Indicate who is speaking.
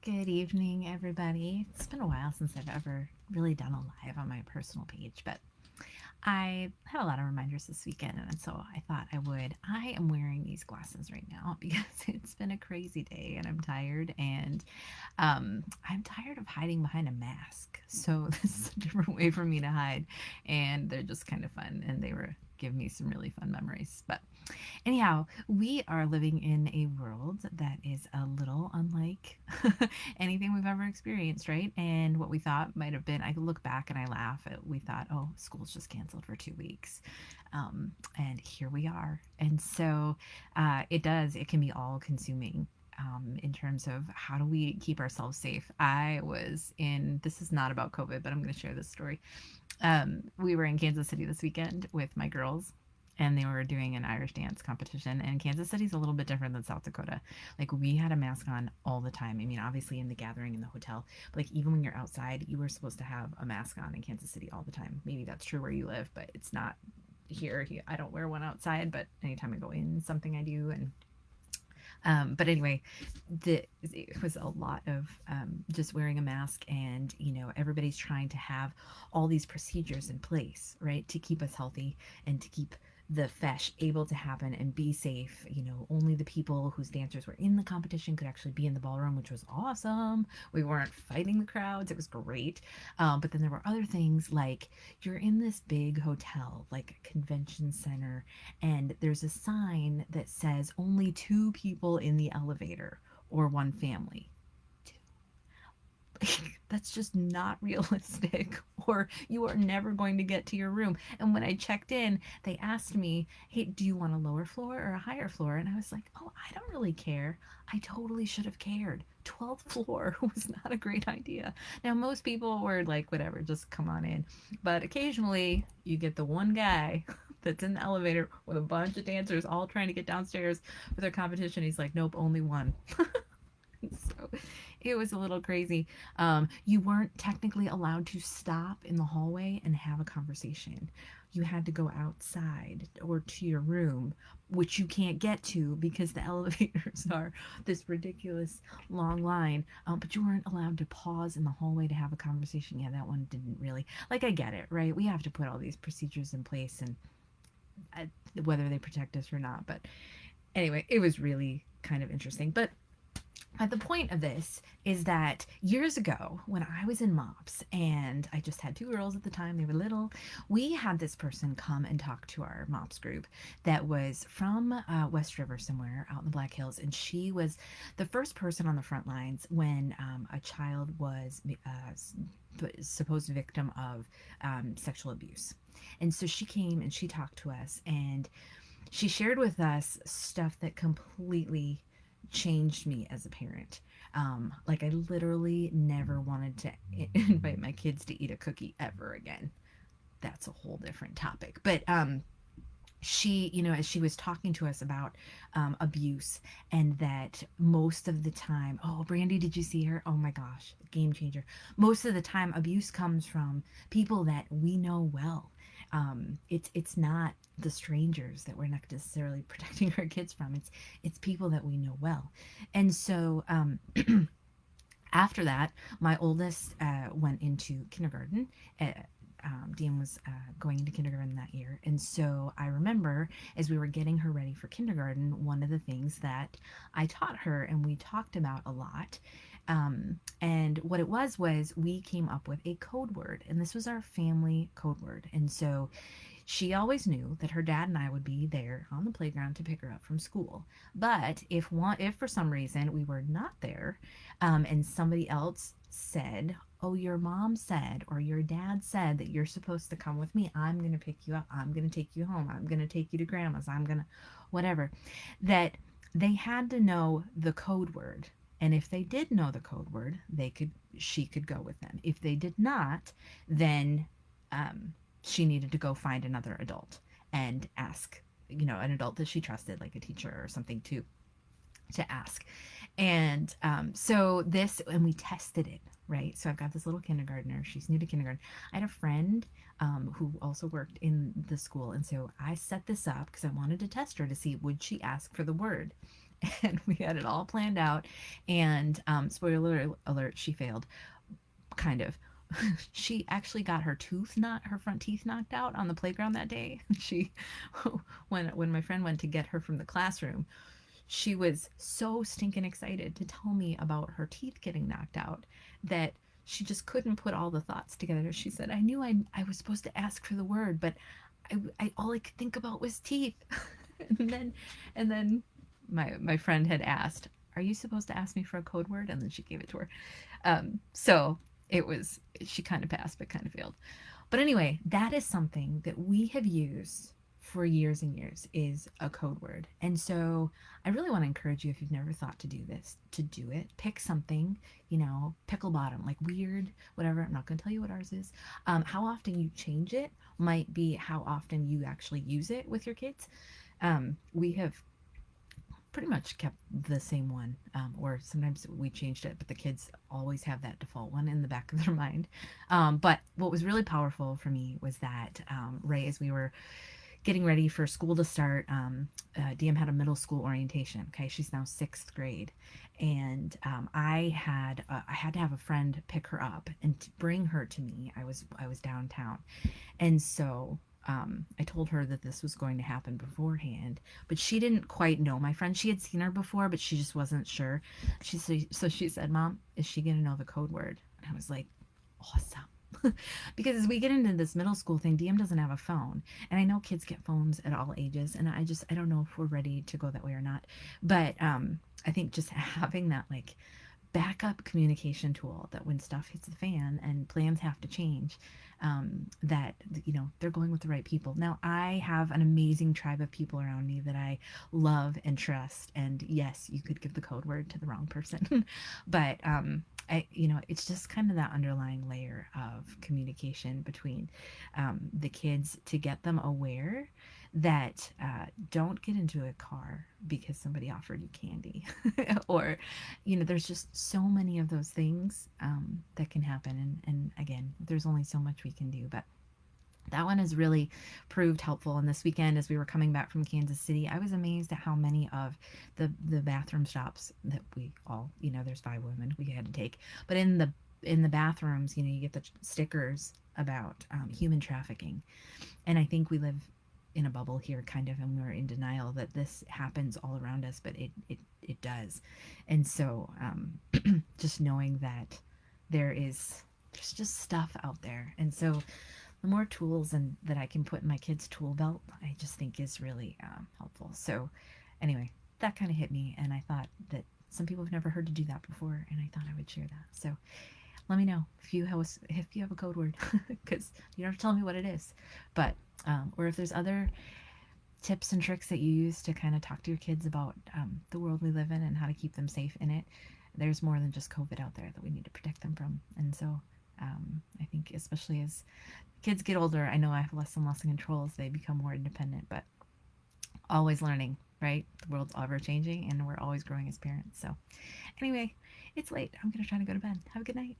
Speaker 1: Good evening, everybody. It's been a while since I've ever really done a live on my personal page, but I had a lot of reminders this weekend, and so I thought I would. I am wearing these glasses right now because it's been a crazy day and I'm tired, and I'm tired of hiding behind a mask. So this is a different way for me to hide, and they're just kind of fun, and they were giving me some really fun memories. But anyhow, we are living in a world that is a little unlike anything we've ever experienced, right? And what we thought might have been, I look back and I laugh at, we thought, oh, school's just canceled for 2 weeks. And here we are. And so it can be all consuming. In terms of how do we keep ourselves safe. This is not about COVID, but I'm going to share this story. We were in Kansas City this weekend with my girls, and they were doing an Irish dance competition. And Kansas City's a little bit different than South Dakota. Like, we had a mask on all the time. I mean, obviously in the gathering in the hotel, but like even when you're outside, you were supposed to have a mask on in Kansas City all the time. Maybe that's true where you live, but it's not here. I don't wear one outside, but anytime I go in, something I do. And but anyway, it was a lot of just wearing a mask, and everybody's trying to have all these procedures in place, right, to keep us healthy and to keep the fesh able to happen and be safe. Only the people whose dancers were in the competition could actually be in the ballroom, which was awesome. We weren't fighting the crowds. It was great. But then there were other things, like you're in this big hotel, like a convention center, and there's a sign that says only two people in the elevator or one family. That's just not realistic, or you are never going to get to your room. And when I checked in, they asked me, hey, do you want a lower floor or a higher floor? And I was like, oh, I don't really care. I totally should have cared. 12th floor was not a great idea. Now, most people were like, whatever, just come on in. But occasionally you get the one guy that's in the elevator with a bunch of dancers all trying to get downstairs for their competition. He's like, nope, only one. So it was a little crazy. You weren't technically allowed to stop in the hallway and have a conversation. You had to go outside or to your room, which you can't get to because the elevators are this ridiculous long line. But you weren't allowed to pause in the hallway to have a conversation. Yeah, that one didn't really. Like, I get it, right? We have to put all these procedures in place, and uh, whether they protect us or not. But anyway, it was really kind of interesting. But the point of this is that years ago, when I was in MOPS and I just had two girls at the time, they were little, we had this person come and talk to our MOPS group that was from West River, somewhere out in the Black Hills. And she was the first person on the front lines when a child was supposed victim of sexual abuse. And so she came and she talked to us, and she shared with us stuff that completely changed me as a parent. Like, I literally never wanted to invite my kids to eat a cookie ever again. That's a whole different topic. But she, as she was talking to us about abuse, and that most of the time, oh, Brandy, did you see her? Oh my gosh, game changer. Most of the time, abuse comes from people that we know well. It's not the strangers that we're not necessarily protecting our kids from. It's people that we know well. And so after that, my oldest went into kindergarten. Dean was going into kindergarten that year. And so I remember, as we were getting her ready for kindergarten, one of the things that I taught her and we talked about a lot, and what it was we came up with a code word, and this was our family code word. And so she always knew that her dad and I would be there on the playground to pick her up from school. But if for some reason we were not there, and somebody else said, oh, your mom said or your dad said that you're supposed to come with me, I'm going to pick you up, I'm going to take you home, I'm going to take you to grandma's, I'm going to whatever, that they had to know the code word. And if they did know the code word, she could go with them. If they did not, then she needed to go find another adult and ask, an adult that she trusted, like a teacher or something, to ask. And and we tested it, right? So I've got this little kindergartner. She's new to kindergarten. I had a friend who also worked in the school. And so I set this up because I wanted to test her to see, would she ask for the word? and we had it all planned out. And spoiler alert, she failed, kind of. She actually got her front teeth knocked out on the playground that day. She, when my friend went to get her from the classroom, she was so stinking excited to tell me about her teeth getting knocked out that she just couldn't put all the thoughts together. She said, I knew I was supposed to ask for the word, but I all I could think about was teeth. And then my friend had asked, are you supposed to ask me for a code word? And then she gave it to her. So it was, she kind of passed, but kind of failed. But anyway, that is something that we have used for years and years, is a code word. And so I really want to encourage you, if you've never thought to do this, to do it. Pick something, pickle bottom, like weird, whatever. I'm not going to tell you what ours is. How often you change it might be how often you actually use it with your kids. We have pretty much kept the same one, or sometimes we changed it, but the kids always have that default one in the back of their mind. But what was really powerful for me was that, right as we were getting ready for school to start, DM had a middle school orientation. Okay, she's now sixth grade, and I had to have a friend pick her up and bring her to me. I was downtown, and so I told her that this was going to happen beforehand, but she didn't quite know my friend. She had seen her before, but she just wasn't sure. So she said, "Mom, is she gonna know the code word?" And I was like, "Awesome." Because as we get into this middle school thing, DM doesn't have a phone, and I know kids get phones at all ages, and I don't know if we're ready to go that way or not. But I think just having that, like, backup communication tool, that when stuff hits the fan and plans have to change, that they're going with the right people. Now, I have an amazing tribe of people around me that I love and trust, and yes, you could give the code word to the wrong person. But it's just kind of that underlying layer of communication between the kids, to get them aware that, don't get into a car because somebody offered you candy. Or there's just so many of those things that can happen. And again, there's only so much we can do, but that one has really proved helpful. And this weekend, as we were coming back from Kansas City, I was amazed at how many of the bathroom stops that we all, there's 5 women we had to take, but in the bathrooms, you get the stickers about human trafficking. And I think we live in a bubble here, kind of, and we're in denial that this happens all around us, but it does. And so just knowing that there's just stuff out there. And so the more tools and that I can put in my kids' tool belt, I just think is really helpful. So anyway, that kind of hit me, and I thought that some people have never heard to do that before, and I thought I would share that. So let me know if you have a code word, because you don't have to tell me what it is, but or if there's other tips and tricks that you use to kind of talk to your kids about the world we live in and how to keep them safe in it. There's more than just COVID out there that we need to protect them from. And so I think, especially as kids get older, I know I have less and less control as they become more independent, but always learning, right? The world's ever changing, and we're always growing as parents. So anyway, it's late. I'm going to try to go to bed. Have a good night.